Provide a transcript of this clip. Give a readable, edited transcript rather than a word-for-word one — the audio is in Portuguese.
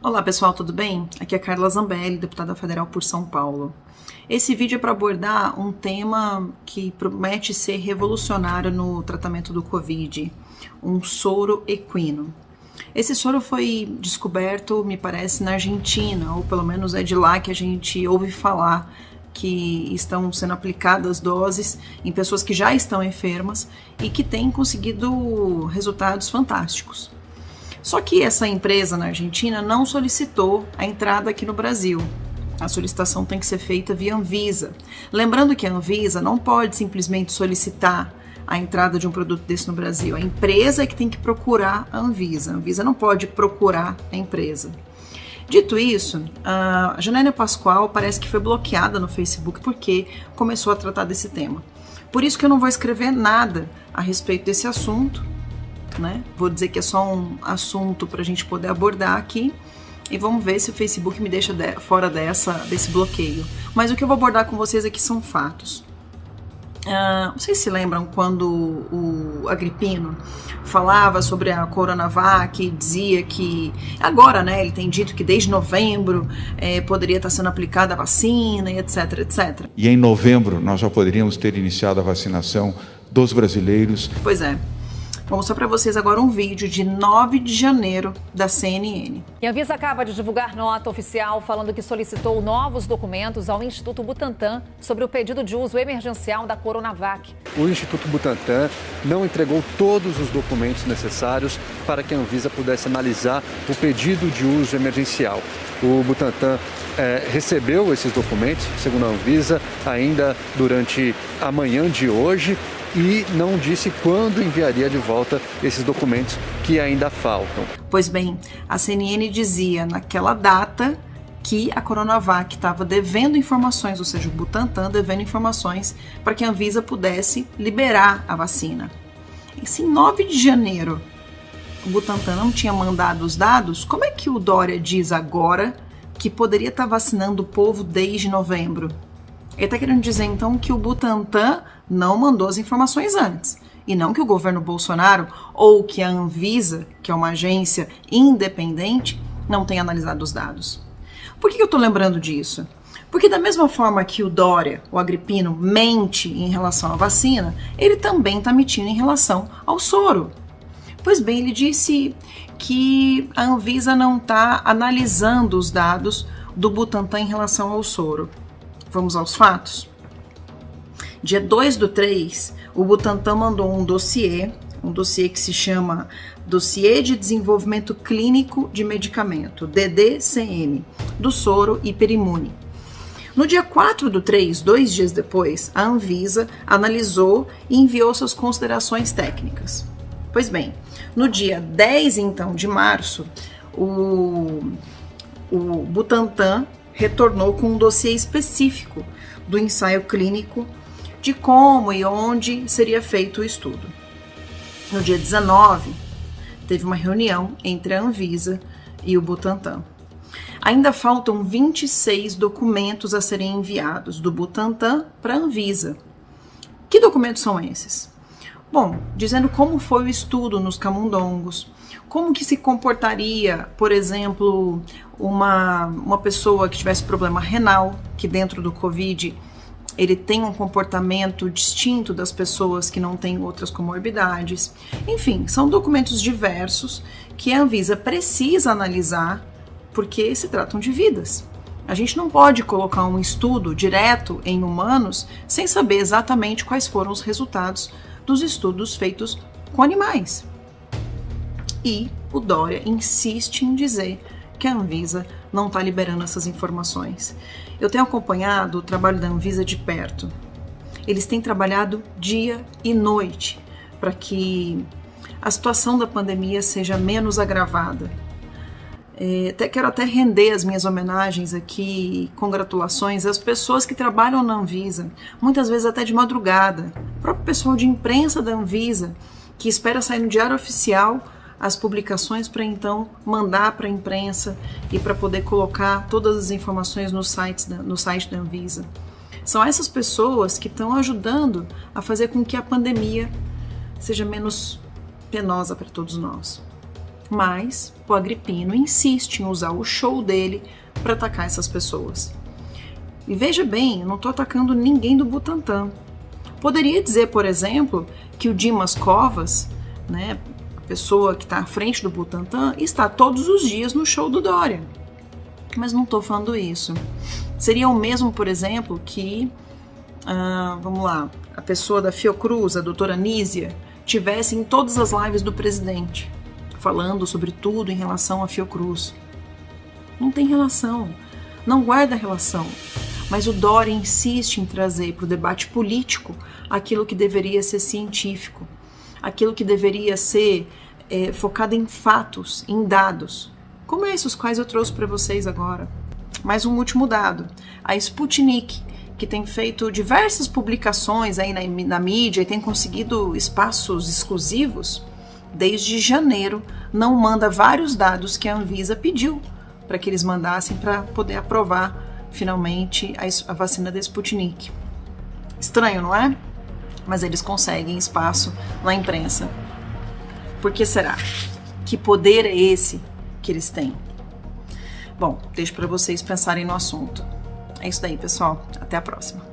Olá pessoal, tudo bem? Aqui é Carla Zambelli, deputada federal por São Paulo. Esse vídeo é para abordar um tema que promete ser revolucionário no tratamento do Covid, um soro equino. Esse soro foi descoberto, me parece, na Argentina, ou pelo menos é de lá que a gente ouve falar que estão sendo aplicadas doses em pessoas que já estão enfermas e que têm conseguido resultados fantásticos. Só que essa empresa na Argentina não solicitou a entrada aqui no Brasil. A solicitação tem que ser feita via Anvisa. Lembrando que a Anvisa não pode simplesmente solicitar a entrada de um produto desse no Brasil. A empresa é que tem que procurar a Anvisa. A Anvisa não pode procurar a empresa. Dito isso, a Janaína Pascoal parece que foi bloqueada no Facebook porque começou a tratar desse tema. Por isso que eu não vou escrever nada a respeito desse assunto. Vou dizer que é só um assunto para a gente poder abordar aqui e vamos ver se o Facebook me deixa fora desse bloqueio. Mas o que eu vou abordar com vocês aqui são fatos. Vocês se lembram quando o Agrippino falava sobre a Coronavac e dizia que agora, ele tem dito que desde novembro poderia estar sendo aplicada a vacina e etc, etc. E em novembro nós já poderíamos ter iniciado a vacinação dos brasileiros. Pois é. Vou mostrar para vocês agora um vídeo de 9 de janeiro da CNN. E a Anvisa acaba de divulgar nota oficial falando que solicitou novos documentos ao Instituto Butantan sobre o pedido de uso emergencial da Coronavac. O Instituto Butantan não entregou todos os documentos necessários para que a Anvisa pudesse analisar o pedido de uso emergencial. O Butantan recebeu esses documentos, segundo a Anvisa, ainda durante a manhã de hoje, e não disse quando enviaria de volta esses documentos que ainda faltam. Pois bem, a CNN dizia naquela data que a Coronavac estava devendo informações, ou seja, o Butantan devendo informações para que a Anvisa pudesse liberar a vacina. E se em 9 de janeiro o Butantan não tinha mandado os dados, como é que o Dória diz agora que poderia estar vacinando o povo desde novembro? Ele está querendo dizer, então, que o Butantan não mandou as informações antes. E não que o governo Bolsonaro ou que a Anvisa, que é uma agência independente, não tenha analisado os dados. Por que eu estou lembrando disso? Porque da mesma forma que o Dória, o Agrippino, mente em relação à vacina, ele também está mentindo em relação ao soro. Pois bem, ele disse que a Anvisa não está analisando os dados do Butantan em relação ao soro. Vamos aos fatos? Dia 2/3, o Butantan mandou um dossiê que se chama Dossiê de Desenvolvimento Clínico de Medicamento, DDCM, do soro Hiperimune. No dia 4/3, 2 dias depois, a Anvisa analisou e enviou suas considerações técnicas. Pois bem, no dia 10, então, de março, o Butantan retornou com um dossiê específico do ensaio clínico de como e onde seria feito o estudo. No dia 19, teve uma reunião entre a Anvisa e o Butantan. Ainda faltam 26 documentos a serem enviados do Butantan para a Anvisa. Que documentos são esses? Bom, dizendo como foi o estudo nos camundongos, como que se comportaria, por exemplo, uma pessoa que tivesse problema renal, que dentro do Covid ele tem um comportamento distinto das pessoas que não têm outras comorbidades. Enfim, são documentos diversos que a Anvisa precisa analisar porque se tratam de vidas. A gente não pode colocar um estudo direto em humanos sem saber exatamente quais foram os resultados dos estudos feitos com animais. E o Dória insiste em dizer que a Anvisa não está liberando essas informações. Eu tenho acompanhado o trabalho da Anvisa de perto. Eles têm trabalhado dia e noite para que a situação da pandemia seja menos agravada. Quero até render as minhas homenagens aqui, congratulações às pessoas que trabalham na Anvisa, muitas vezes até de madrugada. O próprio pessoal de imprensa da Anvisa, que espera sair no Diário Oficial as publicações para então mandar para a imprensa e para poder colocar todas as informações no site da Anvisa. São essas pessoas que estão ajudando a fazer com que a pandemia seja menos penosa para todos nós. Mas o Agrippino insiste em usar o show dele para atacar essas pessoas. E veja bem, eu não estou atacando ninguém do Butantan. Poderia dizer, por exemplo, que o Dimas Covas, né, a pessoa que está à frente do Butantan, está todos os dias no show do Dória. Mas não estou falando isso. Seria o mesmo, por exemplo, que, vamos lá, a pessoa da Fiocruz, a doutora Nízia, tivesse em todas as lives do presidente, falando sobre tudo em relação à Fiocruz. Não tem relação, não guarda relação. Mas o Dória insiste em trazer para o debate político aquilo que deveria ser científico, aquilo que deveria ser focado em fatos, em dados, como esses quais eu trouxe para vocês agora. Mais um último dado, a Sputnik, que tem feito diversas publicações aí na mídia e tem conseguido espaços exclusivos, desde janeiro não manda vários dados que a Anvisa pediu para que eles mandassem para poder aprovar finalmente a vacina da Sputnik. Estranho, não é? Mas eles conseguem espaço na imprensa. Por que será? Que poder é esse que eles têm? Bom, deixo para vocês pensarem no assunto. É isso daí, pessoal. Até a próxima.